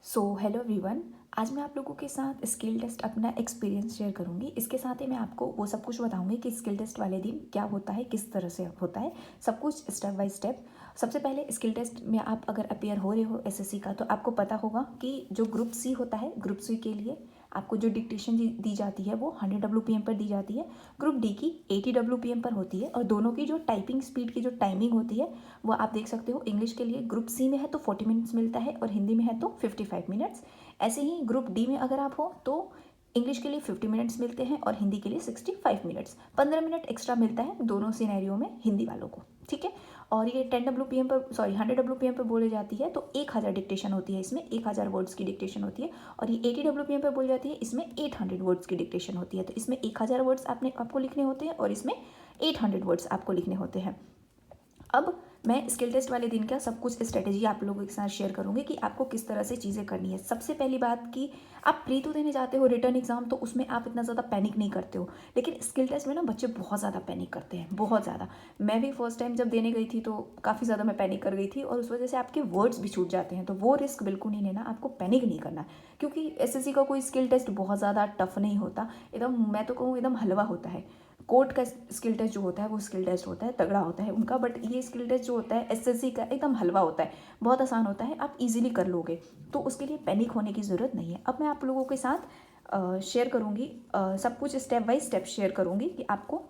Hello everyone. आज मैं आप लोगों के साथ स्किल टेस्ट अपना एक्सपीरियंस शेयर करूंगी। इसके साथ ही मैं आपको वो सब कुछ बताऊंगी कि स्किल टेस्ट वाले दिन क्या होता है, किस तरह से होता है, सब कुछ स्टेप बाय स्टेप। सबसे पहले स्किल टेस्ट में आप अगर अपेयर हो रहे हो एसएससी का, तो आपको पता होगा कि जो ग्रुप सी होता है, ग्रुप सी के लिए आपको जो डिक्टेशन दी जाती है वो 100 WPM पर दी जाती है। ग्रुप डी की 80 WPM पर होती है और दोनों की जो टाइपिंग स्पीड की जो टाइमिंग होती है वो आप देख सकते हो। इंग्लिश के लिए ग्रुप सी में है तो 40 मिनट्स मिलता है और हिंदी में है तो 55 मिनट्स। ऐसे ही ग्रुप डी में अगर आप हो तो इंग्लिश के लिए 50 मिनट्स मिलते हैं और हिंदी के लिए 65 मिनट्स। 15 मिनट एक्स्ट्रा मिलता है दोनों सिनेरियो में हिंदी वालों को, ठीक है। और ये 10 WPM पर 100 WPM पर बोली जाती है तो 1000 डिक्टेशन होती है, इसमें 1000 वर्ड्स की डिक्टेशन होती है। और ये 80 WPM पर बोली जाती है, इसमें 800 वर्ड्स की डिक्टेशन होती है। तो इसमें 1000 वर्ड्स आपको लिखने होते हैं और इसमें 800 वर्ड्स आपको लिखने होते हैं। अब मैं स्किल टेस्ट वाले दिन का सब कुछ स्ट्रेटेजी आप लोगों के साथ शेयर करूंगी कि आपको किस तरह से चीज़ें करनी है। सबसे पहली बात कि आप प्री तो देने जाते हो रिटर्न एग्जाम, तो उसमें आप इतना ज़्यादा पैनिक नहीं करते हो, लेकिन स्किल टेस्ट में ना बच्चे बहुत ज़्यादा पैनिक करते हैं, बहुत ज़्यादा। मैं भी फर्स्ट टाइम जब देने गई थी तो काफ़ी ज़्यादा मैं पैनिक कर गई थी और उस वजह से आपके वर्ड्स भी छूट जाते हैं। तो वो रिस्क बिल्कुल नहीं लेना, आपको पैनिक नहीं करना, क्योंकि एसएससी का कोई स्किल टेस्ट बहुत ज़्यादा टफ नहीं होता। एकदम मैं तो कहूँ एकदम हलवा होता है। कोर्ट का स्किल टेस्ट जो होता है वो स्किल टेस्ट होता है, तगड़ा होता है उनका, बट ये स्किल टेस्ट जो होता है एसएससी का एकदम हलवा होता है, बहुत आसान होता है, आप इजीली कर लोगे। तो उसके लिए पैनिक होने की ज़रूरत नहीं है। अब मैं आप लोगों के साथ शेयर करूँगी, सब कुछ स्टेप बाय स्टेप शेयर करूँगी कि आपको,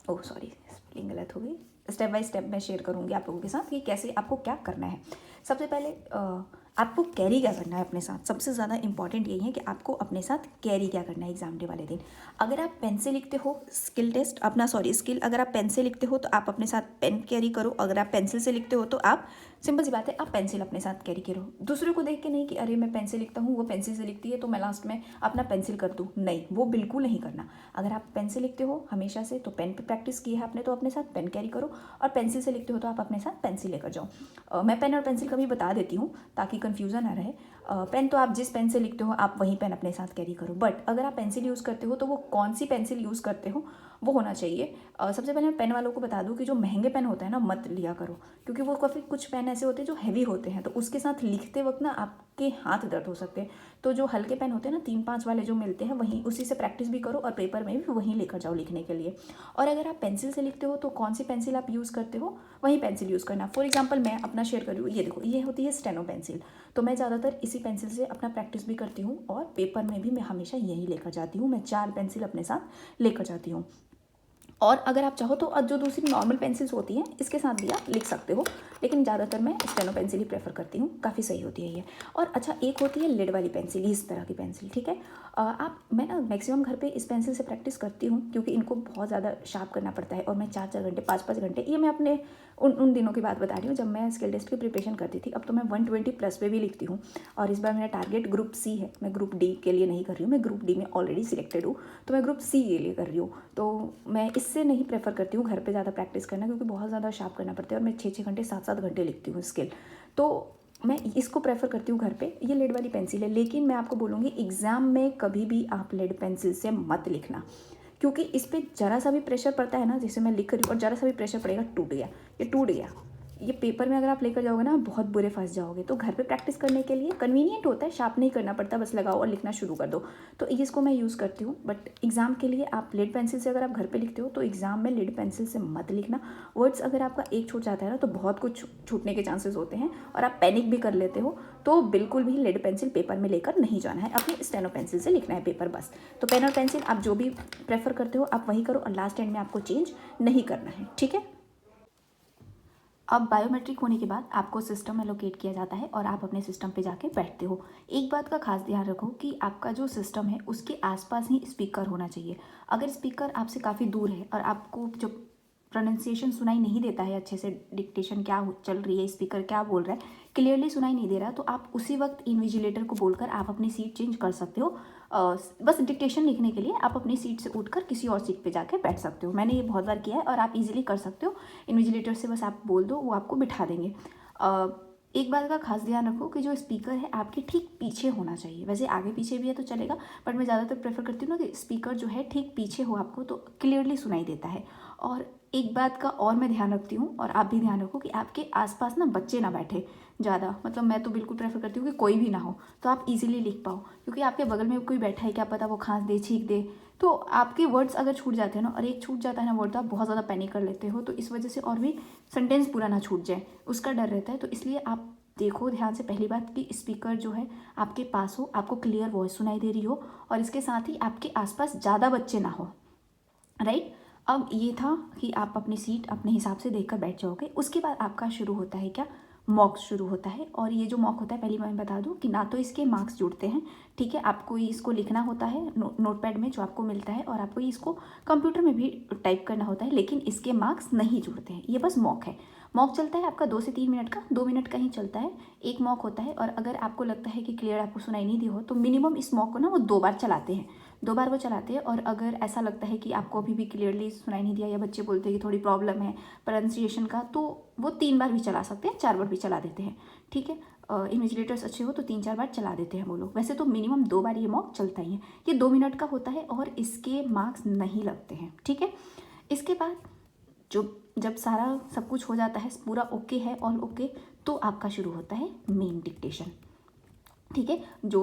ओह सॉरी स्पेलिंग गलत हो गई, स्टेप बाय स्टेप मैं शेयर करूँगी आप लोगों के साथ कि कैसे आपको क्या करना है। सबसे पहले आपको कैरी क्या करना है अपने साथ। सबसे ज़्यादा इंपॉर्टेंट यही है कि आपको अपने साथ कैरी क्या करना है एग्जाम डे वाले दिन। अगर आप पेन से लिखते हो स्किल टेस्ट अपना, सॉरी स्किल, अगर आप पेन से लिखते हो तो आप अपने साथ पेन कैरी करो। अगर आप पेंसिल से लिखते हो तो आप, सिंपल सी बात है, आप पेंसिल अपने साथ कैरी करो। दूसरे को देख के नहीं कि अरे मैं पेन से लिखता हूँ, वो पेंसिल से लिखती है तो मैं लास्ट में अपना पेंसिल कर दूँ, नहीं, वो बिल्कुल नहीं करना। अगर आप पेन से लिखते हो हमेशा से तो पेन पे प्रैक्टिस की है आपने, तो अपने साथ पेन कैरी करो। और पेंसिल से लिखते हो तो आप अपने साथ पेंसिल लेकर जाओ। मैं पेन और पेंसिल कभी बता देती हूँ ताकि कन्फ्यूज़न ना रहे। पेन तो आप जिस पेन से लिखते हो आप वही पेन अपने साथ कैरी करो, बट अगर आप पेंसिल यूज़ करते हो तो वो कौन सी पेंसिल यूज़ करते हो वो होना चाहिए। सबसे पहले मैं पेन वालों को बता दूं कि जो महंगे पेन होते हैं ना मत लिया करो, क्योंकि वो काफ़ी कुछ पेन ऐसे होते हैं जो हैवी होते हैं, तो उसके साथ लिखते वक्त ना आपके हाथ दर्द हो सकते हैं। तो जो हल्के पेन होते हैं ना 3-5 वाले जो मिलते हैं, वहीं उसी से प्रैक्टिस भी करो और पेपर में भी वहीं लेकर जाओ लिखने के लिए। और अगर आप पेंसिल से लिखते हो तो कौन सी पेंसिल आप यूज़ करते हो वही पेंसिल यूज़ करना। फॉर एग्जाम्पल मैं अपना शेयर कर रही हूँ, ये देखो ये होती है स्टेनो पेंसिल, तो मैं ज़्यादातर इसी पेंसिल से अपना प्रैक्टिस भी करती हूँ और पेपर में भी मैं हमेशा यही लेकर जाती हूँ। मैं 4 पेंसिल अपने साथ लेकर जाती हूँ। और अगर आप चाहो तो जो दूसरी नॉर्मल पेंसिल्स होती हैं इसके साथ भी आप लिख सकते हो, लेकिन ज़्यादातर मैं स्टेनो पेंसिल ही प्रेफर करती हूँ, काफ़ी सही होती है ये। और अच्छा, एक होती है लेड वाली पेंसिल, इस तरह की पेंसिल, ठीक है। मैं ना मैक्सिमम घर पे इस पेंसिल से प्रैक्टिस करती हूँ क्योंकि इनको बहुत ज़्यादा शार्प करना पड़ता है और मैं 4-4 घंटे 5-5 घंटे, ये मैं अपने उन दिनों की बात बता रही हूँ जब मैं स्किल टेस्ट की प्रिपरेशन करती थी। अब तो मैं 120 प्लस पे भी लिखती हूँ और इस बार मेरा टारगेट ग्रुप सी है। मैं ग्रुप डी के लिए नहीं कर रही हूँ, मैं ग्रुप डी में ऑलरेडी सिलेक्टेड हूँ, तो मैं ग्रुप सी के लिए कर रही हूँ। तो मैं इससे नहीं प्रेफर करती हूँ घर पे ज़्यादा प्रैक्टिस करना, क्योंकि बहुत ज़्यादा शार्प करना पड़ता है और मैं 6-6 घंटे 7-7 घंटे लिखती हूँ स्किल, तो मैं इसको प्रेफर करती हूँ घर पे। ये लेड वाली पेंसिल है, लेकिन मैं आपको बोलूँगी एग्ज़ाम में कभी भी आप लेड पेंसिल से मत लिखना, क्योंकि इस पर ज़रा सा भी प्रेशर पड़ता है ना, जैसे मैं लिख रही हूँ और ज़रा सा भी प्रेशर पड़ेगा, टूट गया, ये टूट गया। ये पेपर में अगर आप लेकर जाओगे ना बहुत बुरे फंस जाओगे। तो घर पे प्रैक्टिस करने के लिए कन्वीनियंट होता है, शार्प नहीं करना पड़ता, बस लगाओ और लिखना शुरू कर दो, तो इसको मैं यूज़ करती हूँ। बट एग्ज़ाम के लिए आप लेड पेंसिल से अगर आप घर पे लिखते हो तो एग्ज़ाम में लेड पेंसिल से मत लिखना। वर्ड्स अगर आपका एक छूट जाता है ना तो बहुत कुछ छूटने के चांसेस होते हैं और आप पैनिक भी कर लेते हो, तो बिल्कुल भी लेड पेंसिल पेपर में लेकर नहीं जाना है, अपनी स्टेनो पेंसिल से लिखना है पेपर बस। तो पेन और पेंसिल आप जो भी प्रेफर करते हो आप वही करो और लास्ट एंड में आपको चेंज नहीं करना है, ठीक है। अब बायोमेट्रिक होने के बाद आपको सिस्टम एलोकेट किया जाता है और आप अपने सिस्टम पे जाके बैठते हो। एक बात का खास ध्यान रखो कि आपका जो सिस्टम है उसके आसपास ही स्पीकर होना चाहिए। अगर स्पीकर आपसे काफ़ी दूर है और आपको जो प्रोनाउंसिएशन सुनाई नहीं देता है अच्छे से, डिक्टेशन क्या चल रही है, स्पीकर क्या बोल रहा है, क्लियरली सुनाई नहीं दे रहा, तो आप उसी वक्त इन्विजिलेटर को बोलकर आप अपनी सीट चेंज कर सकते हो। बस डिक्टेशन लिखने के लिए आप अपनी सीट से उठकर किसी और सीट पे जाके बैठ सकते हो। मैंने ये बहुत बार किया है और आप इजीली कर सकते हो। इन्विजिलेटर से बस आप बोल दो, वो आपको बिठा देंगे। एक बात का खास ध्यान रखो कि जो स्पीकर है आपके ठीक पीछे होना चाहिए। वैसे आगे पीछे भी है तो चलेगा, बट मैं ज़्यादातर प्रेफर करती हूँ ना कि स्पीकर जो है ठीक पीछे हो आपको, तो क्लियरली सुनाई देता है। और एक बात का और मैं ध्यान रखती हूँ, और आप भी ध्यान रखो कि आपके आसपास ना बच्चे ना बैठे ज़्यादा। मतलब मैं तो बिल्कुल प्रेफर करती हूँ कि कोई भी ना हो, तो आप इजीली लिख पाओ। क्योंकि आपके बगल में कोई बैठा है, क्या पता वो खांस दे, छींक दे, तो आपके वर्ड्स अगर छूट जाते हैं ना, और एक छूट जाता है ना वर्ड, तो आप बहुत ज़्यादा पैनिक कर लेते हो। तो इस वजह से और भी सेंटेंस पूरा ना छूट जाए, उसका डर रहता है। तो इसलिए आप देखो ध्यान से, पहली बात कि स्पीकर जो है आपके पास हो, आपको क्लियर वॉइस सुनाई दे रही हो, और इसके साथ ही आपके आसपास ज़्यादा बच्चे ना हो, राइट। अब ये था कि आप अपनी सीट अपने हिसाब से देखकर बैठ जाओगे। उसके बाद आपका शुरू होता है क्या, मॉक शुरू होता है। और ये जो मॉक होता है, पहली मैं बता दूं कि ना तो इसके मार्क्स जुड़ते हैं, ठीक है। आपको इसको लिखना होता है नोटपैड में जो आपको मिलता है, और आपको इसको कंप्यूटर में भी टाइप करना होता है, लेकिन इसके मार्क्स नहीं जुड़ते हैं। ये बस मॉक है। मॉक चलता है आपका 2 से 3 मिनट का, 2 मिनट का ही चलता है, एक मॉक होता है। और अगर आपको लगता है कि क्लियर आपको सुनाई नहीं दी हो, तो मिनिमम इस मॉक को ना वो 2 बार चलाते हैं, 2 बार वो चलाते हैं। और अगर ऐसा लगता है कि आपको अभी भी क्लियरली सुनाई नहीं दिया, या बच्चे बोलते हैं कि थोड़ी प्रॉब्लम है प्रोनाउंसिएशन का, तो वो 3 बार भी चला सकते हैं, 4 बार भी चला देते हैं, ठीक है। इन्विजिलेटर्स अच्छे हो तो 3-4 बार चला देते हैं वो लोग। वैसे तो मिनिमम 2 बार ये मॉक चलता ही है। ये 2 मिनट का होता है और इसके मार्क्स नहीं लगते हैं, ठीक है। इसके बाद जो जब सारा सब कुछ हो जाता है, पूरा ओके है, ऑल ओके, तो आपका शुरू होता है मेन डिक्टेशन, ठीक है। जो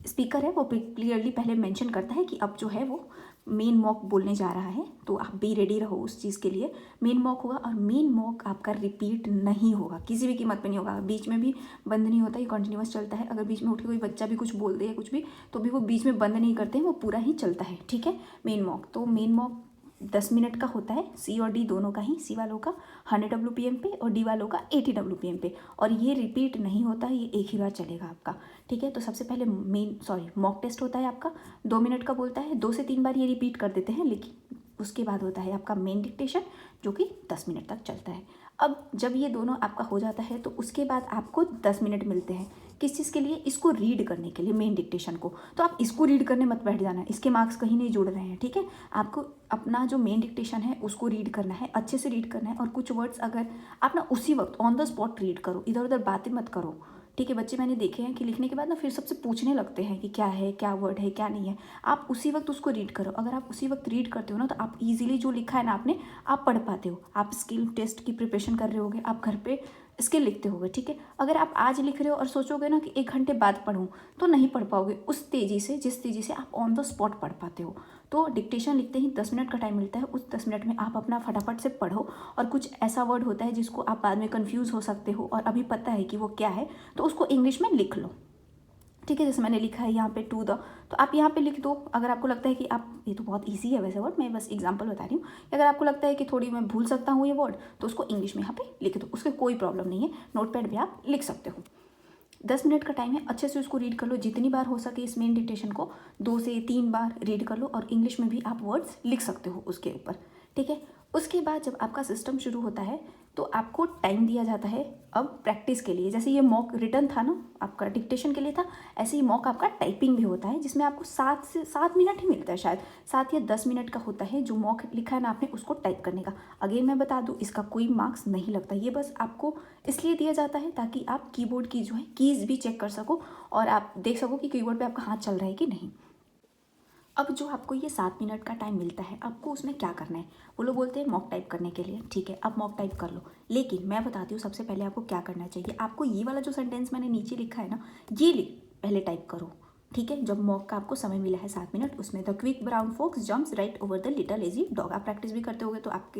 स्पीकर है वो क्लियरली पहले मेंशन करता है कि अब जो है वो मेन मॉक बोलने जा रहा है, तो आप भी रेडी रहो उस चीज़ के लिए। मेन मॉक होगा, और मेन मॉक आपका रिपीट नहीं होगा, किसी भी कीमत पे नहीं होगा, बीच में भी बंद नहीं होता, ये कंटिन्यूअस चलता है। अगर बीच में उठ के कोई बच्चा भी कुछ बोल दे या कुछ भी, तो भी वो बीच में बंद नहीं करते हैं, वो पूरा ही चलता है, ठीक है। मेन मॉक, तो मेन मॉक 10 मिनट का होता है, सी और डी दोनों का ही, सी वालों का 100 WPM पे और डी वालों का 80 WPM पे। और ये रिपीट नहीं होता, ये एक ही बार चलेगा आपका, ठीक है। तो सबसे पहले मॉक टेस्ट होता है आपका, 2 मिनट का बोलता है, 2 से 3 बार ये रिपीट कर देते हैं, लेकिन उसके बाद होता है आपका मेन डिक्टेशन, जो कि 10 मिनट तक चलता है। अब जब ये दोनों आपका हो जाता है, तो उसके बाद आपको 10 मिनट मिलते हैं, किस चीज़ के लिए, इसको रीड करने के लिए, मेन डिक्टेशन को। तो आप इसको रीड करने मत बैठ जाना, इसके मार्क्स कहीं नहीं जुड़ रहे हैं, ठीक है। आपको अपना जो मेन डिक्टेशन है उसको रीड करना है, अच्छे से रीड करना है। और कुछ वर्ड्स अगर आप ना उसी वक्त ऑन द स्पॉट रीड करो, इधर उधर बातें मत करो, ठीक है। बच्चे मैंने देखे हैं कि लिखने के बाद ना फिर सबसे पूछने लगते हैं कि क्या है, क्या वर्ड है, क्या नहीं है। आप उसी वक्त उसको रीड करो। अगर आप उसी वक्त रीड करते हो ना, तो आप इजीली जो लिखा है ना आपने, आप पढ़ पाते हो। आप स्किल टेस्ट की प्रिपरेशन कर रहे होगे, आप घर पे स्किल लिखते होगे, ठीक है। अगर आप आज लिख रहे हो और सोचोगे ना कि 1 घंटे बाद पढ़ूँ, तो नहीं पढ़ पाओगे उस तेज़ी से जिस तेज़ी से आप ऑन द स्पॉट पढ़ पाते हो। तो डिक्टेशन लिखते ही 10 मिनट का टाइम मिलता है, उस 10 मिनट में आप अपना फटाफट से पढ़ो। और कुछ ऐसा वर्ड होता है जिसको आप बाद में कंफ्यूज हो सकते हो और अभी पता है कि वो क्या है, तो उसको इंग्लिश में लिख लो, ठीक है। जैसे मैंने लिखा है यहाँ पे टू द, तो आप यहाँ पे लिख दो। अगर आपको लगता है कि आप, ये तो बहुत इजी है वैसे वर्ड, मैं बस एग्जांपल बता रही हूँ, अगर आपको लगता है कि थोड़ी मैं भूल सकता हूँ ये वर्ड, तो उसको इंग्लिश में यहाँ पे लिख दो, उसके कोई प्रॉब्लम नहीं है, नोटपैड पे आप लिख सकते हो। 10 मिनट का टाइम है, अच्छे से उसको रीड कर लो, जितनी बार हो सके इस मेन डिक्टेशन को 2 से 3 बार रीड कर लो। और इंग्लिश में भी आप वर्ड्स लिख सकते हो उसके ऊपर, ठीक है। उसके बाद जब आपका सिस्टम शुरू होता है, तो आपको टाइम दिया जाता है अब प्रैक्टिस के लिए। जैसे ये मॉक रिटर्न था ना आपका, डिक्टेशन के लिए था, ऐसे ही मॉक आपका टाइपिंग भी होता है, जिसमें आपको 7 मिनट ही मिलता है, शायद 7 या 10 मिनट का होता है जो मॉक लिखा है ना आपने, उसको टाइप करने का। अगेन मैं बता दूँ, इसका कोई मार्क्स नहीं लगता, ये बस आपको इसलिए दिया जाता है ताकि आप कीबोर्ड की जो है कीज़ भी चेक कर सको, और आप देख सको कि कीबोर्ड पे आपका हाथ चल रहा है कि नहीं। अब जो आपको ये 7 मिनट का टाइम मिलता है, आपको उसमें क्या करना है, वो लोग बोलते हैं मॉक टाइप करने के लिए, ठीक है, आप मॉक टाइप कर लो। लेकिन मैं बताती हूँ सबसे पहले आपको क्या करना चाहिए। आपको ये वाला जो सेंटेंस मैंने नीचे लिखा है ना, ये पहले टाइप करो, ठीक है। जब मॉक का आपको समय मिला है 7 मिनट, उसमें the quick brown fox jumps right over the little lazy dog, आप प्रैक्टिस भी करते होगे, तो आप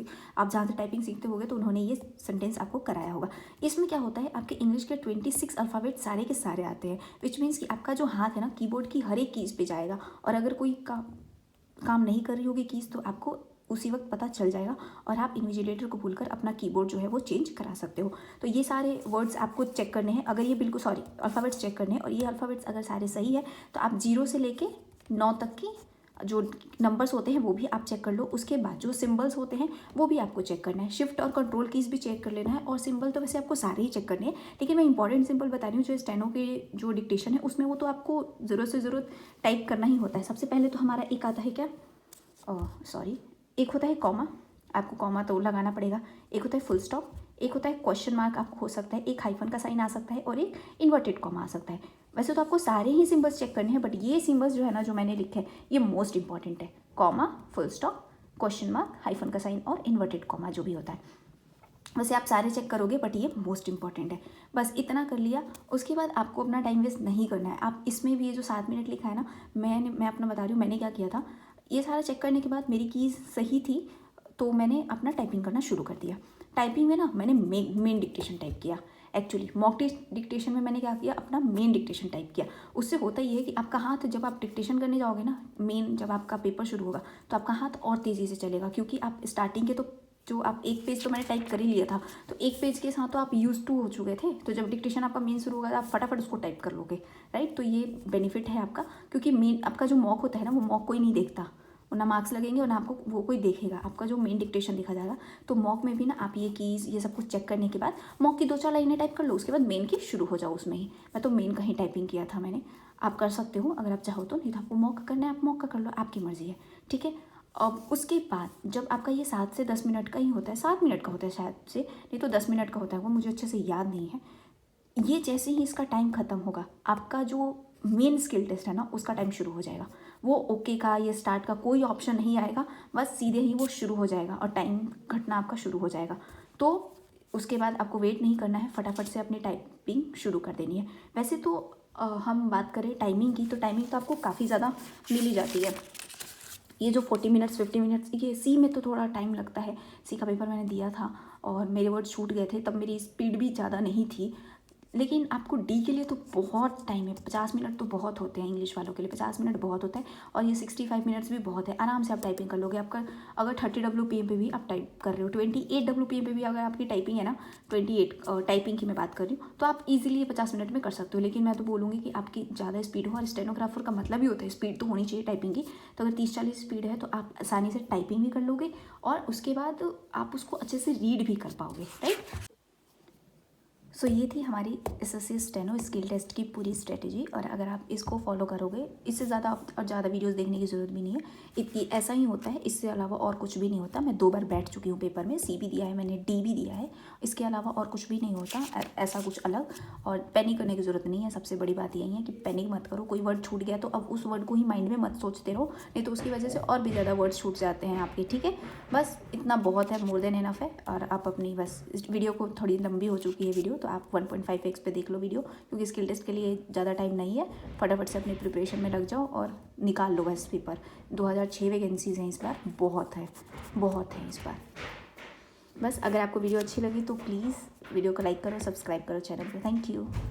जहाँ से टाइपिंग सीखते होगे, तो उन्होंने ये सेंटेंस आपको कराया होगा। इसमें क्या होता है, आपके इंग्लिश के 26 अल्फ़ाबेट सारे के सारे आते हैं, विच मीन्स कि आपका जो हाथ है ना कीबोर्ड की हर एक कीज़ पे जाएगा। और अगर कोई काम नहीं कर रही होगी कीज़, तो आपको उसी वक्त पता चल जाएगा, और आप इन्विजिलेटर को भूलकर अपना कीबोर्ड जो है वो चेंज करा सकते हो। तो ये सारे वर्ड्स आपको चेक करने हैं, अगर ये बिल्कुल अल्फ़ाबेट्स चेक करने हैं, और ये अल्फ़ाबेट्स अगर सारे सही है, तो आप 0 से लेके 9 तक की जो नंबर्स होते हैं वो भी आप चेक कर लो। उसके बाद जो सिंबल्स होते हैं वो भी आपको चेक करना है, शिफ्ट और कंट्रोल कीज़ भी चेक कर लेना है, और सिंबल तो वैसे आपको सारे ही चेक करने हैं, लेकिन मैं इंपॉर्टेंट सिंबल बता रही हूँ। जो स्टेनो के जो डिक्टेशन है उसमें, वो तो आपको ज़रूरत से ज़रूरत टाइप करना ही होता है। सबसे पहले तो हमारा एक आता है क्या, एक होता है कॉमा, आपको कॉमा तो लगाना पड़ेगा। एक होता है फुल स्टॉप, एक होता है क्वेश्चन मार्क, आपको हो सकता है एक हाइफन का साइन आ सकता है और एक इन्वर्टेड कॉमा आ सकता है। वैसे तो आपको सारे ही सिंबल्स चेक करने हैं, बट ये सिंबल्स जो है ना जो मैंने लिखे हैं ये मोस्ट इंपॉर्टेंट है। Comma, full stop, question mark, hyphen का साइन और इन्वर्टेड कॉमा जो भी होता है। वैसे आप सारे चेक करोगे बट ये मोस्ट इंपॉर्टेंट है। बस इतना कर लिया, उसके बाद आपको अपना टाइम वेस्ट नहीं करना है। आप इसमें भी ये जो 7 मिनट लिखा है ना, मैं अपना बता रही हूँ मैंने क्या किया था। ये सारा चेक करने के बाद मेरी कीज़ सही थी तो मैंने अपना टाइपिंग करना शुरू कर दिया। टाइपिंग में ना मैंने मेन डिक्टेशन टाइप किया। एक्चुअली मॉक डिक्टेशन में मैंने क्या किया, अपना मेन डिक्टेशन टाइप किया। उससे होता ये है कि आपका हाथ जब आप डिक्टेशन करने जाओगे ना, मेन जब आपका पेपर शुरू होगा तो आपका हाथ और तेज़ी से चलेगा, क्योंकि आप स्टार्टिंग के तो जो आप एक पेज तो मैंने टाइप कर ही लिया था, तो एक पेज के साथ तो आप यूज टू हो चुके थे, तो जब डिक्टेशन आपका मेन शुरू होगा तो आप फटाफट उसको टाइप कर लोगे, राइट। तो ये बेनिफिट है आपका, क्योंकि मेन आपका जो मॉक होता है ना वो मॉक कोई नहीं देखता, और ना मार्क्स लगेंगे और ना आपको वो कोई देखेगा, आपका जो मेन डिक्टेशन देखा जाएगा। तो मॉक में भी ना आप ये कीज़ ये सब कुछ चेक करने के बाद मॉक की 2-4 लाइनें टाइप कर लो, उसके बाद मेन की शुरू हो जाओ उसमें ही। मैं तो मेन का ही टाइपिंग किया था मैंने। आप कर सकते हो अगर आप चाहो तो, नहीं तो आपको मॉक करना है आप मॉक का कर लो, आपकी मर्ज़ी है, ठीक है। अब उसके बाद जब आपका ये 7 से 10 मिनट का ही होता है, 7 मिनट का होता है शायद से, नहीं तो 10 मिनट का होता है, वो मुझे अच्छे से याद नहीं है। ये जैसे ही इसका टाइम ख़त्म होगा, आपका जो मेन स्किल टेस्ट है ना उसका टाइम शुरू हो जाएगा। वो ओके का या स्टार्ट का कोई ऑप्शन नहीं आएगा, बस सीधे ही वो शुरू हो जाएगा और टाइम घटना आपका शुरू हो जाएगा। तो उसके बाद आपको वेट नहीं करना है, फटाफट से अपनी टाइपिंग शुरू कर देनी है। वैसे तो हम बात करें टाइमिंग की, तो टाइमिंग तो आपको काफ़ी ज़्यादा मिल ही जाती है। ये जो 40 मिनट्स 50 मिनट्स, ये सी में तो थोड़ा टाइम लगता है। सी का पेपर मैंने दिया था और मेरे वर्ड छूट गए थे, तब मेरी स्पीड भी ज़्यादा नहीं थी। लेकिन आपको डी के लिए तो बहुत टाइम है, 50 मिनट तो बहुत होते हैं इंग्लिश वालों के लिए, 50 मिनट बहुत होता है। और ये 65 मिनट्स भी बहुत है, आराम से आप टाइपिंग कर लोगे। आपका अगर 30 WPM पे भी आप टाइप कर रहे हो, 28 WPM पे भी अगर आपकी टाइपिंग है ना, 28 टाइपिंग की मैं बात कर रही हूँ, तो आप इजीली 50 मिनट में कर सकते हो। लेकिन मैं तो बोलूँगी कि आपकी ज़्यादा स्पीड हो, और स्टेनोग्राफर का मतलब ही होता है स्पीड तो होनी चाहिए टाइपिंग की। तो अगर 30-40 स्पीड है तो आप आसानी से टाइपिंग भी कर लोगे और उसके बाद आप उसको अच्छे से रीड भी कर पाओगे, राइट। सो ये थी हमारी SSC स्टेनो स्किल टेस्ट की पूरी स्ट्रेटजी। और अगर आप इसको फॉलो करोगे, इससे ज़्यादा और ज़्यादा वीडियोस देखने की ज़रूरत भी नहीं है, इतनी ऐसा ही होता है, इससे अलावा और कुछ भी नहीं होता। मैं 2 बार बैठ चुकी हूँ पेपर में, सी भी दिया है मैंने, डी भी दिया है, इसके अलावा और कुछ भी नहीं होता ऐसा कुछ अलग। और पैनिक करने की ज़रूरत नहीं है, सबसे बड़ी बात यही है कि पैनिक मत करो। कोई वर्ड छूट गया तो अब उस वर्ड को ही माइंड में मत सोचते रहो, नहीं तो उसकी वजह से और भी ज़्यादा वर्ड्स छूट जाते हैं आपके, ठीक है। बस इतना बहुत है, मोर देन इनफ है। और आप अपनी बस इस वीडियो को, थोड़ी लंबी हो चुकी है वीडियो, तो आप 1.5x पे देख लो वीडियो, क्योंकि स्किल टेस्ट के लिए ज़्यादा टाइम नहीं है। फटाफट से अपनी प्रिपरेशन में लग जाओ और निकाल लो बस पेपर। 2006 वैकेंसीज़ हैं इस बार, बहुत है इस बार। बस अगर आपको वीडियो अच्छी लगी तो प्लीज़ वीडियो को लाइक करो, सब्सक्राइब करो चैनल को। Thank you.